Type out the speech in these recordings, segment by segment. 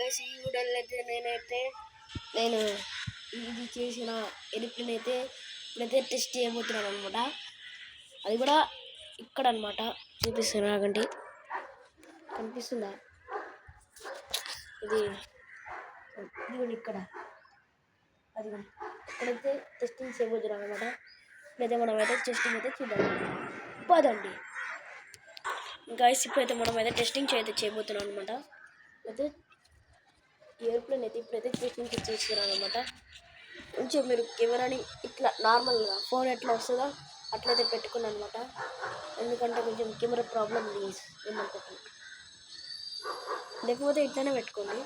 Guys ఈ వీడియోలో అయితే నేను ఇది చేసిన ఎయిర్‌ప్లేన్ అయితే ఇప్పుడైతే టెస్ట్ చేయబోతున్నాను అనమాట. అది కూడా ఇక్కడ అనమాట. చూపిస్తాను ఆగండి. కనిపిస్తుందా? ఇది ఇదిగోండి ఇక్కడ. అదిగోండి ఇక్కడైతే టెస్టింగ్ చేయబోతున్నాను అనమాట. ఇప్పుడైతే మనం అయితే టెస్టింగ్ అయితే చూద్దాం. పదండి గైస్, ఇప్పుడైతే మనం అయితే టెస్టింగ్ చేయబోతున్నాం అనమాట. అయితే ఎయిర్‌ప్లేన్ అయితే ఇప్పుడైతే టెస్టింగ్ చేస్తున్నాను అనమాట. కొంచెం మీరు కెమెరాని ఇట్లా నార్మల్గా ఫోన్ ఎట్లా వస్తుందో అట్లయితే పెట్టుకున్నాను అనమాట. ఎందుకంటే కొంచెం కెమెరా ప్రాబ్లం ప్లీజ్ ఏమనుకోకండి. లేకపోతే ఇట్లానే పెట్టుకోండి.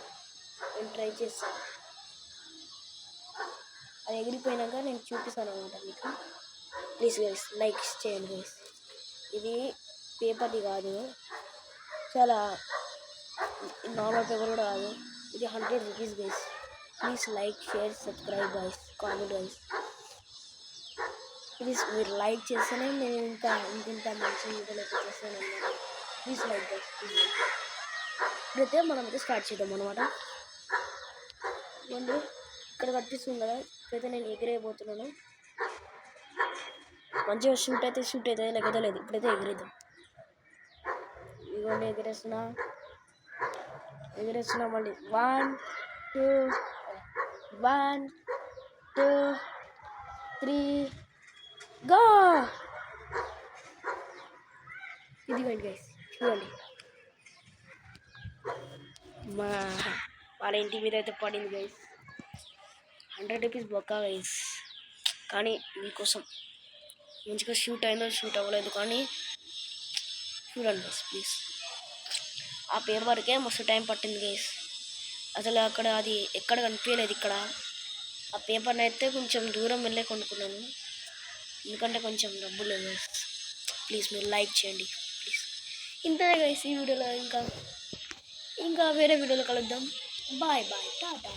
నేను ట్రై చేస్తాను. అది ఎగిరిపోయినాక నేను చూపిస్తాను అనమాట మీకు. ప్లీజ్ గైస్ లైక్ చేయండి గైస్. ఇది పేపర్ది కాదు, చాలా నార్మల్ పేపర్ కూడా కాదు. ఇది 100 rupees guys. Please like share subscribe guys, comment guys. Please మీరు లైక్ చేస్తేనే నేను ఇంకా మంచి వీడియోలు అయితే చేస్తాను అనమాట. Please like guys, please like. ఇప్పుడైతే మనం అయితే స్టార్ట్ చేద్దాం అనమాట. ఇవ్వండి ఇక్కడ కనిపిస్తుంది కదా, ఇప్పుడైతే నేను ఎగిరేయబోతున్నాను. మంచిగా షూట్ అయితే లేకపోతే లేదు. ఇప్పుడైతే ఎగిరేద్దాం. ఇవ్వండి ఎగిరేస్తున్నా మళ్ళీ 1 2 3 గో. ఇదిగోండి గైస్ చూడండి, వాళ్ళ ఇంటి మీద అయితే పడింది గైస్. 100 రూపీస్ బొక్క గైస్. కానీ మీకోసం మంచిగా షూట్ అవ్వలేదు. కానీ చూడండి గైస్ ప్లీజ్. ఆ పేపర్కే మస్తు టైం పట్టింది గైస్. అసలు అక్కడ అది ఎక్కడ కనిపించలేదు. ఇక్కడ ఆ పేపర్ని అయితే కొంచెం దూరం వెళ్ళే కొనుక్కున్నాను, ఎందుకంటే కొంచెం డబ్బులు లేదు. ప్లీజ్ మీరు లైక్ చేయండి ప్లీజ్. ఇంతనే గైస్ ఈ వీడియోలో. ఇంకా వేరే వీడియోలో కలుద్దాం. బాయ్ టాటా.